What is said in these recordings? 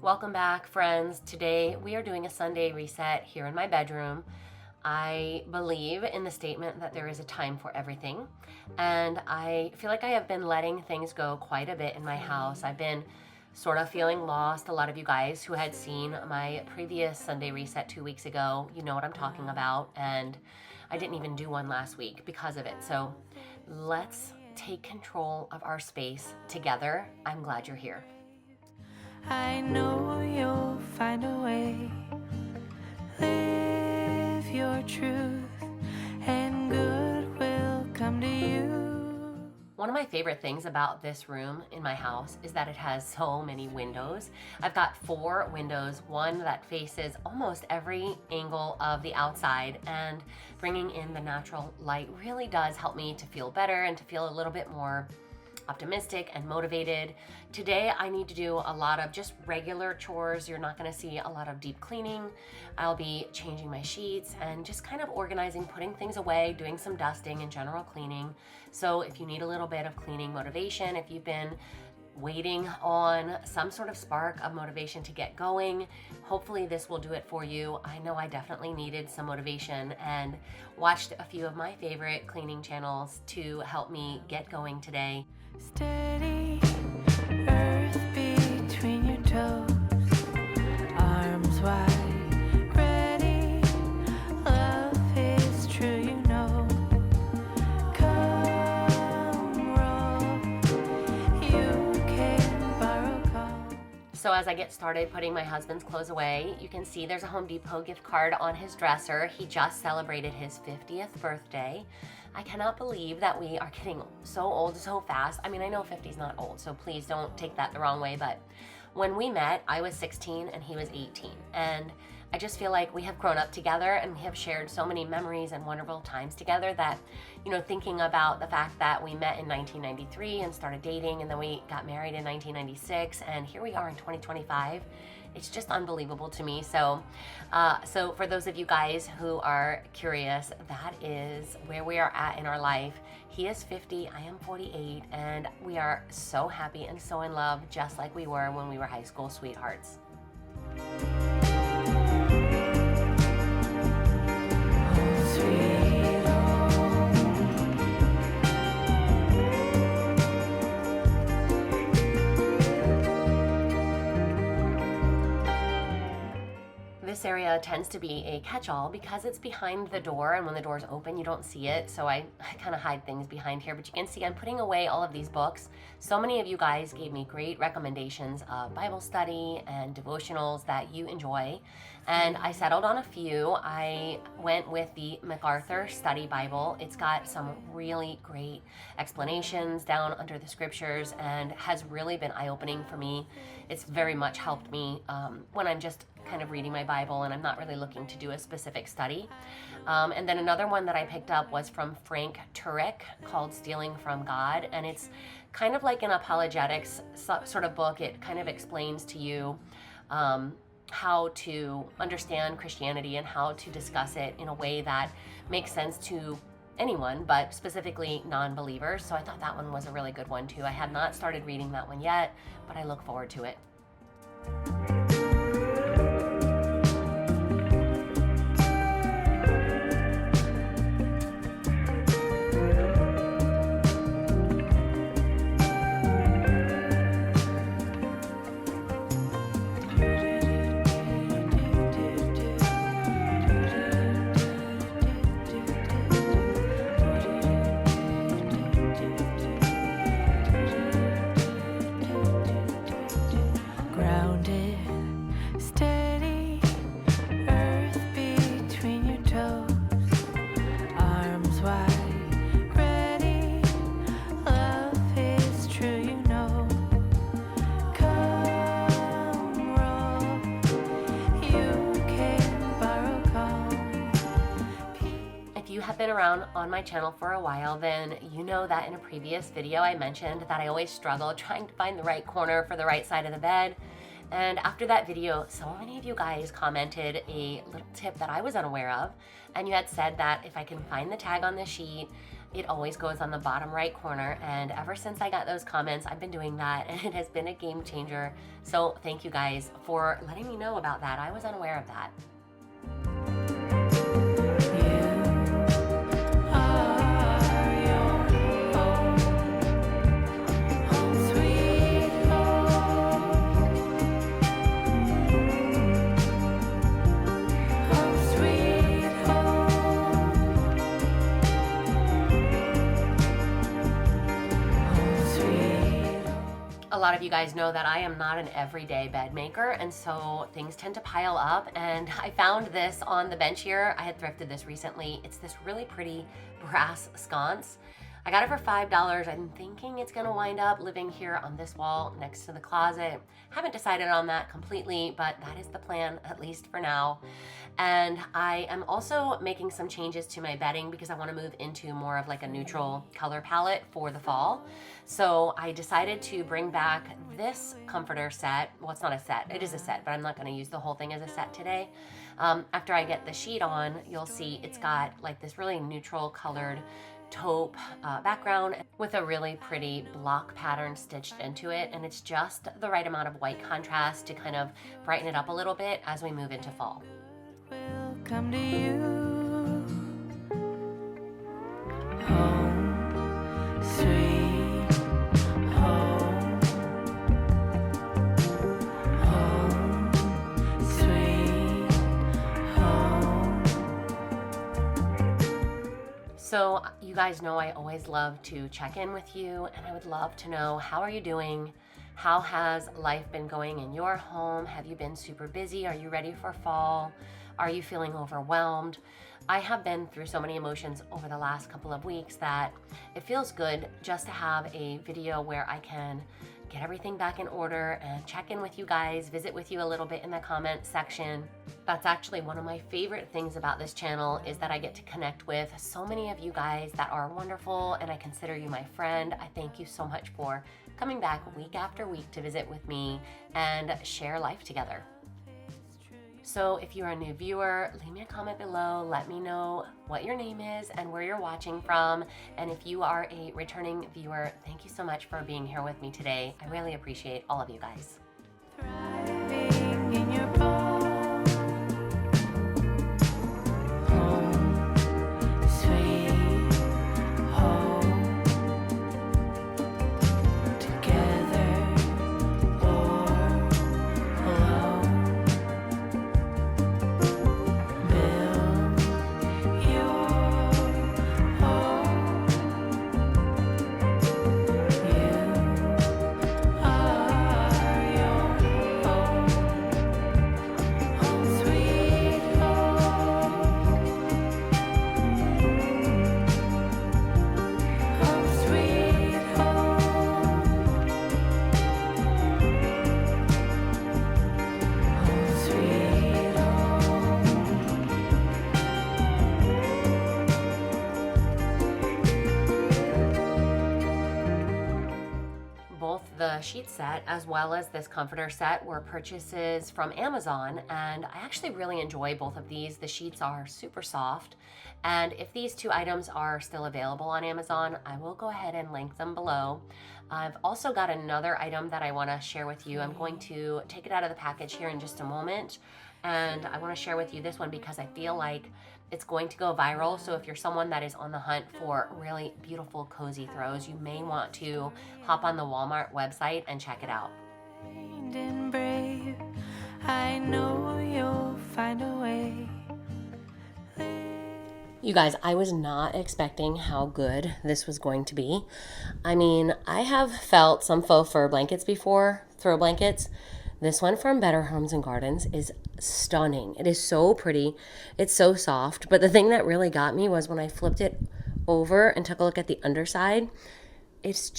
Welcome back, friends. Today we are doing a Sunday reset here in my bedroom. I believe in the statement that there is a time for everything, and I feel like I have been letting things go quite a bit in my house. I've been sort of feeling lost. A lot of you guys who had seen my previous Sunday reset 2 weeks ago, you know what I'm talking about, and I didn't even do one last week because of it. So let's take control of our space together. I'm glad you're here. I know you'll find a way. Live your truth, and good will come to you. One of my favorite things about this room in my house is that it has so many windows. I've got 4 windows, one that faces almost every angle of the outside, and bringing in the natural light really does help me to feel better and to feel a little bit more optimistic and motivated. Today I need to do a lot of just regular chores. You're not going to see a lot of deep cleaning. I'll be changing my sheets and just kind of organizing, putting things away, doing some dusting and general cleaning. So if you need a little bit of cleaning motivation, if you've been waiting on some sort of spark of motivation to get going, hopefully this will do it for you. I know I definitely needed some motivation and watched a few of my favorite cleaning channels to help me get going today. Steady, earth between your toes, arms wide, ready. Love is true, you know. Come roll, you can borrow call. So as I get started putting my husband's clothes away, you can see there's a Home Depot gift card on his dresser. He just celebrated his 50th birthday. I cannot believe that we are getting so old so fast. I mean, I know 50 is not old, so please don't take that the wrong way, but when we met, I was 16 and he was 18. And I just feel like we have grown up together and we have shared so many memories and wonderful times together that, thinking about the fact that we met in 1993 and started dating, and then we got married in 1996, and here we are in 2025. It's just unbelievable to me. So for those of you guys who are curious, that is where we are at in our life. He is 50, I am 48, and we are so happy and so in love, just like we were when we were high school sweethearts. This area tends to be a catch-all because it's behind the door, and when the door's open you don't see it, so I kind of hide things behind here. But you can see I'm putting away all of these books. So many of you guys gave me great recommendations of Bible study and devotionals that you enjoy, and I settled on a few. I went with the MacArthur Study Bible. It's got some really great explanations down under the scriptures and has really been eye-opening for me. It's very much helped me when I'm just kind of reading my Bible and I'm not really looking to do a specific study. And then another one that I picked up was from Frank Turek called Stealing from God, and it's kind of like an apologetics sort of book. It kind of explains to you how to understand Christianity and how to discuss it in a way that makes sense to anyone, but specifically non-believers. So I thought that one was a really good one too. I had not started reading that one yet, but I look forward to it. have been around on my channel for a while, then you know that in a previous video I mentioned that I always struggle trying to find the right corner for the right side of the bed. And after that video, so many of you guys commented a little tip that I was unaware of, and you had said that if I can find the tag on the sheet it always goes on the bottom right corner. And ever since I got those comments, I've been doing that, and it has been a game changer. So thank you guys for letting me know about that. I was unaware of that. A lot of you guys know that I am not an everyday bed maker, and so things tend to pile up. And I found this on the bench here. I had thrifted this recently. It's this really pretty brass sconce. I got it for $5. I'm thinking it's gonna wind up living here on this wall next to the closet. Haven't decided on that completely, but that is the plan, at least for now. And I am also making some changes to my bedding because I want to move into more of like a neutral color palette for the fall. So I decided to bring back this comforter set. Well, it's not a set, it is a set, but I'm not going to use the whole thing as a set today. After I get the sheet on, you'll see it's got like this really neutral colored taupe background with a really pretty block pattern stitched into it, and it's just the right amount of white contrast to kind of brighten it up a little bit as we move into fall. Will come to you. Home, sweet home. Home, sweet home. So you guys know I always love to check in with you, and I would love to know, how are you doing? How has life been going in your home? Have you been super busy? Are you ready for fall? Are you feeling overwhelmed? I have been through so many emotions over the last couple of weeks that it feels good just to have a video where I can get everything back in order and check in with you guys, visit with you a little bit in the comment section. That's actually one of my favorite things about this channel, is that I get to connect with so many of you guys that are wonderful, and I consider you my friend. I thank you so much for coming back week after week to visit with me and share life together. So if you're a new viewer, leave me a comment below. Let me know what your name is and where you're watching from. And if you are a returning viewer, thank you so much for being here with me today. I really appreciate all of you guys. Thriving in your palm. Home, sweet home. Together or alone. Build your home. You are your home. Home, sweet home. Home, sweet home. Home, sweet Both the sheet set as well as this comforter set were purchases from Amazon, and I actually really enjoy both of these. The sheets are super soft, and if these two items are still available on Amazon, I will go ahead and link them below. I've also got another item that I want to share with you. I'm going to take it out of the package here in just a moment, and I want to share with you this one because I feel like it's going to go viral. So if you're someone that is on the hunt for really beautiful cozy throws, you may want to hop on the Walmart website and check it out. kind and brave. I know you'll find a way. You guys, I was not expecting how good this was going to be. I mean, I have felt some faux fur blankets before, throw blankets. This one from Better Homes and Gardens is stunning. It is so pretty. It's so soft. But the thing that really got me was when I flipped it over and took a look at the underside. It's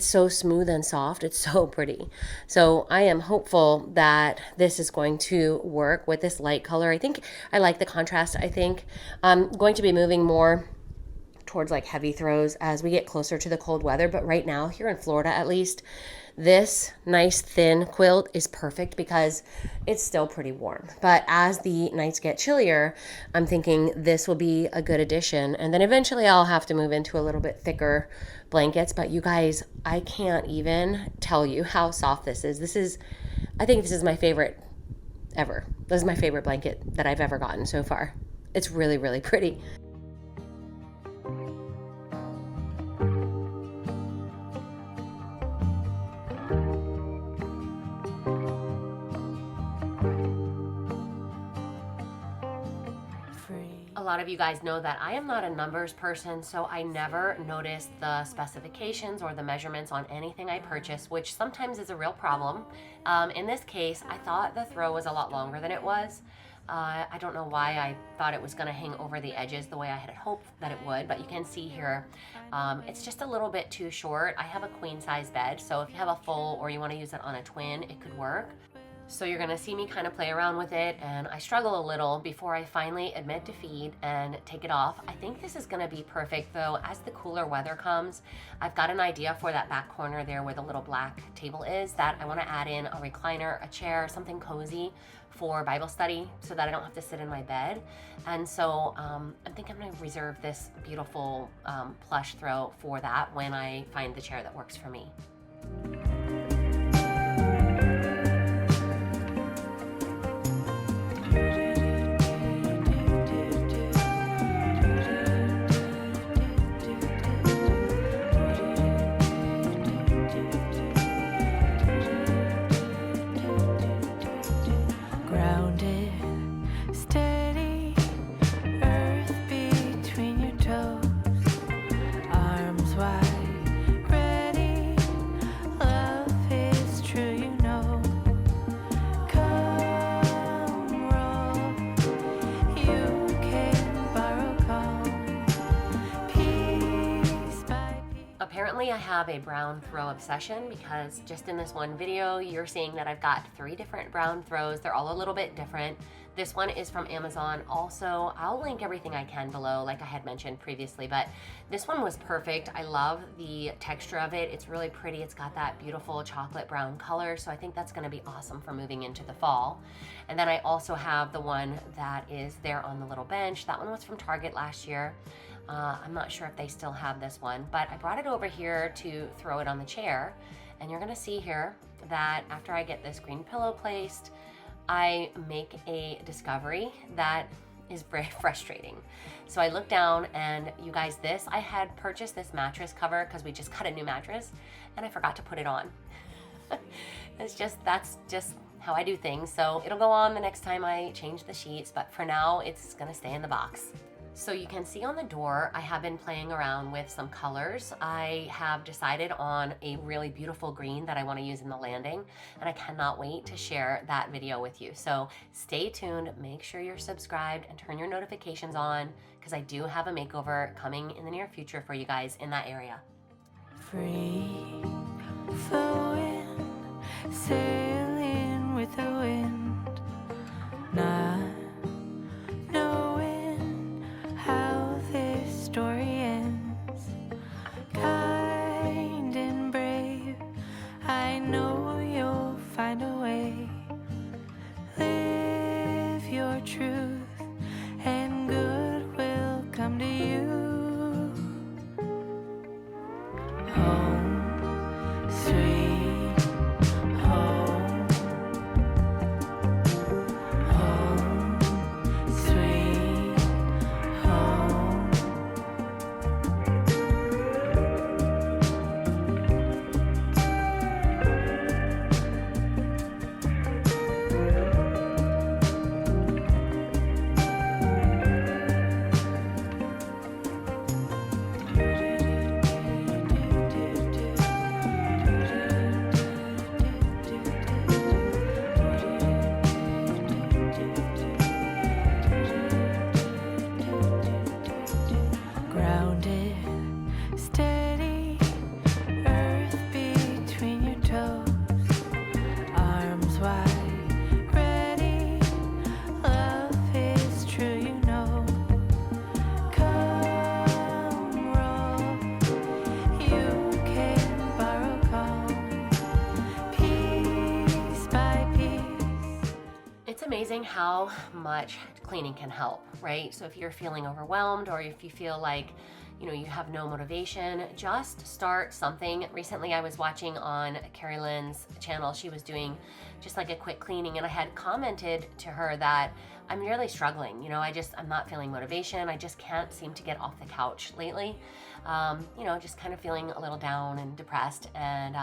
so smooth and soft. It's so pretty. So I am hopeful that this is going to work with this light color. I think I like the contrast. I think I'm going to be moving more towards like heavy throws as we get closer to the cold weather. But right now, here in Florida at least, this nice thin quilt is perfect because it's still pretty warm. But as the nights get chillier, I'm thinking this will be a good addition. And then eventually I'll have to move into a little bit thicker blankets. But you guys, I can't even tell you how soft this is. I think this is my favorite ever. This is my favorite blanket that I've ever gotten so far. It's really, really pretty. A lot of you guys know that I am not a numbers person, so I never notice the specifications or the measurements on anything I purchase, which sometimes is a real problem. In this case, I thought the throw was a lot longer than it was. I don't know why I thought it was going to hang over the edges the way I had hoped that it would, but you can see here, it's just a little bit too short. I have a queen size bed, so if you have a full or you want to use it on a twin, it could work. So you're gonna see me kind of play around with it, and I struggle a little before I finally admit defeat and take it off. I think this is gonna be perfect though. As the cooler weather comes, I've got an idea for that back corner there where the little black table is, that I wanna add in a recliner, a chair, something cozy for Bible study so that I don't have to sit in my bed. And so I think I'm gonna reserve this beautiful plush throw for that when I find the chair that works for me. Apparently I have a brown throw obsession because just in this one video, you're seeing that I've got 3 different brown throws. They're all a little bit different. This one is from Amazon. Also, I'll link everything I can below, like I had mentioned previously, but this one was perfect. I love the texture of it. It's really pretty. It's got that beautiful chocolate brown color, so I think that's gonna be awesome for moving into the fall. And then I also have the one that is there on the little bench. That one was from Target last year. I'm not sure if they still have this one, but I brought it over here to throw it on the chair. And you're gonna see here that after I get this green pillow placed, I make a discovery that is very frustrating. So I look down and you guys, I had purchased this mattress cover because we just got a new mattress and I forgot to put it on. That's just how I do things. So it'll go on the next time I change the sheets, but for now it's gonna stay in the box. So you can see on the door, I have been playing around with some colors. I have decided on a really beautiful green that I want to use in the landing, and I cannot wait to share that video with you. So stay tuned, make sure you're subscribed and turn your notifications on because I do have a makeover coming in the near future for you guys in that area. Free flowing, sailing with the wind, not knowing how this story ends. Kind and brave, I know you'll find a way. Live your truth and good will come to you. Home amazing how much cleaning can help, right? So if you're feeling overwhelmed or if you feel like, you have no motivation, just start something. Recently, I was watching on Carrie Lynn's channel. She was doing just like a quick cleaning, and I had commented to her that I'm really struggling. I'm not feeling motivation. I just can't seem to get off the couch lately. Just kind of feeling a little down and depressed. And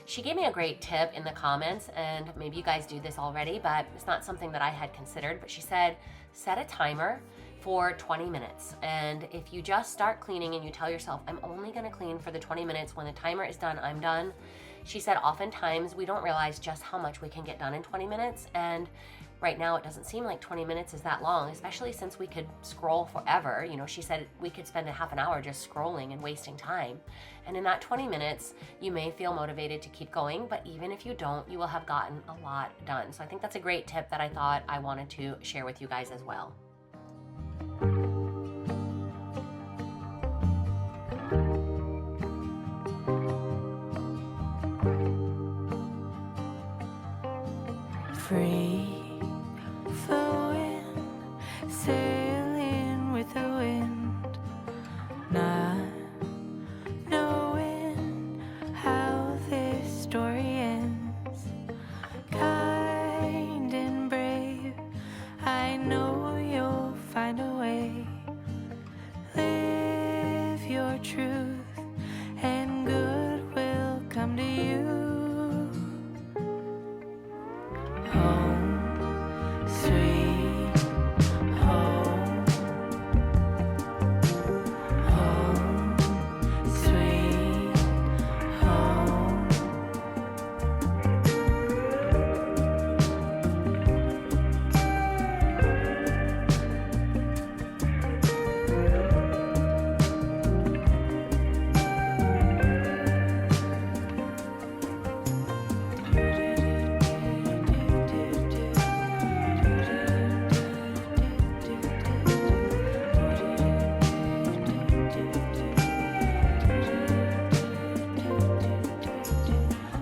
she gave me a great tip in the comments, and maybe you guys do this already, but it's not something that I had considered. But she said, set a timer for 20 minutes. And if you just start cleaning and you tell yourself, I'm only gonna clean for the 20 minutes, when the timer is done, I'm done. She said oftentimes we don't realize just how much we can get done in 20 minutes. And right now it doesn't seem like 20 minutes is that long, especially since we could scroll forever. She said we could spend a half an hour just scrolling and wasting time. And in that 20 minutes, you may feel motivated to keep going, but even if you don't, you will have gotten a lot done. So I think that's a great tip that I thought I wanted to share with you guys as well. Free flowing, sailing with the wind, not knowing how this story ends. Kind and brave, I know you'll find a way. Live your truth, and good will come to you. Home, sweet home. Home, sweet home.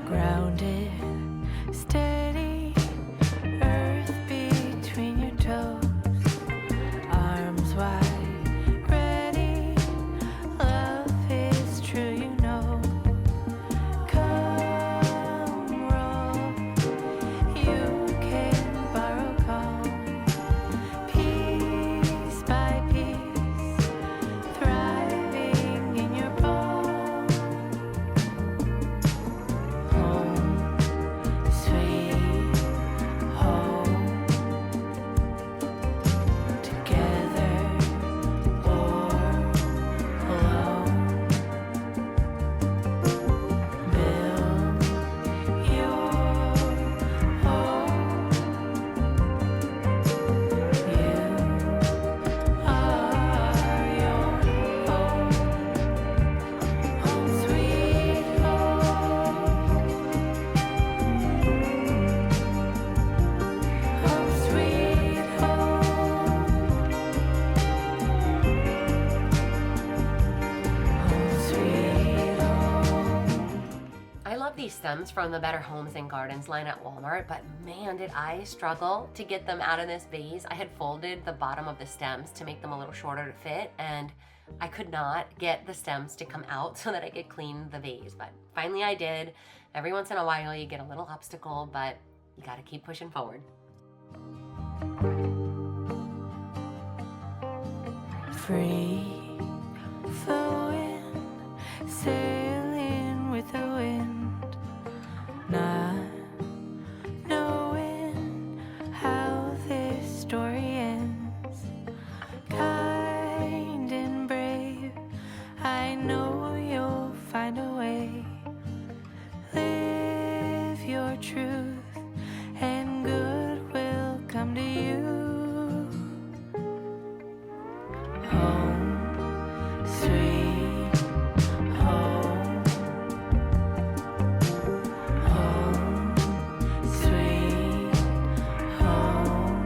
Grounded, steady, earth between your toes, arms wide, ready, love is true, you know. Come roll, you can borrow calm, piece by piece, thriving in your palm. Home, sweet home. Together or alone, build your home. You are your home. Home, sweet home. Home, sweet home. Home, sweet home. I love these stems from the Better Homes and Gardens line at Walmart, but man, did I struggle to get them out of this vase. I had folded the bottom of the stems to make them a little shorter to fit, and I could not get the stems to come out so that I could clean the vase, but finally I did. Every once in a while you get a little obstacle, but you gotta keep pushing forward. Free flowing, sailing with the wind, not knowing how this story ends. Kind and brave, I know you'll find a way. Live your truth, and good will come to you. Home, sweet home. Home, sweet home.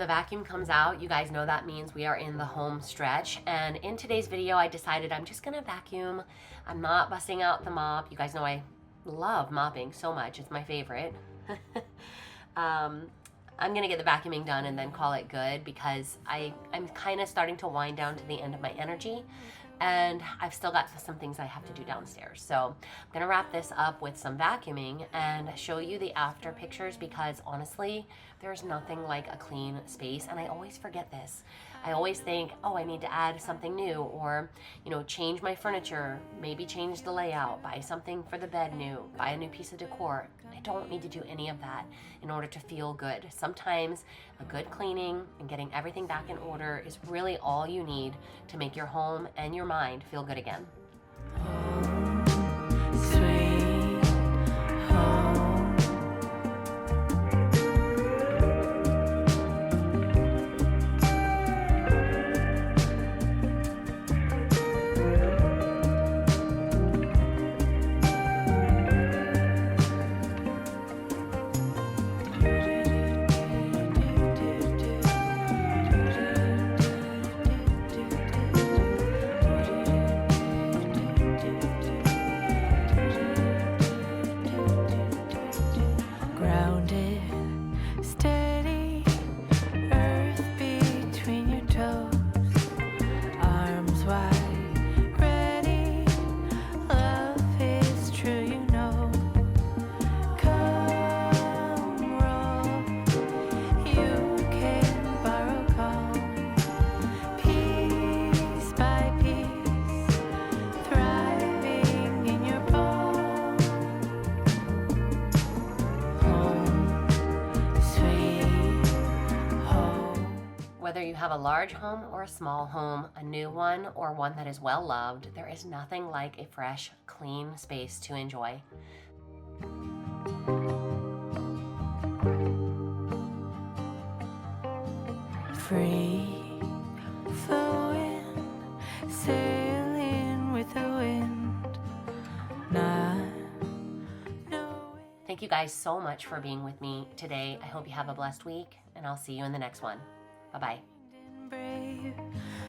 vacuum comes out, you guys know that means we are in the home stretch. And in today's video, I decided I'm just gonna vacuum. I'm not busting out the mop. You guys know I love mopping so much. It's my favorite. I'm gonna get the vacuuming done and then call it good, because I'm kind of starting to wind down to the end of my energy, and I've still got some things I have to do downstairs. So I'm gonna wrap this up with some vacuuming and show you the after pictures, because honestly, there's nothing like a clean space, and I always forget this. I always think, oh, I need to add something new, or, you know, change my furniture, maybe change the layout, buy something for the bed new, buy a new piece of decor. I don't need to do any of that in order to feel good. Sometimes a good cleaning and getting everything back in order is really all you need to make your home and your mind feel good again. Sweet home. Grounded, steady, earth between your toes, arms wide, ready, love is true, you know. Come roll, you can borrow calm, piece by piece, thriving in your palm. Whether you have a large home or a small home, a new one or one that is well loved, there is nothing like a fresh, clean space to enjoy. Free flowing, sailing with the wind, not knowing. Thank you guys so much for being with me today. I hope you have a blessed week, and I'll see you in the next one. Bye-bye.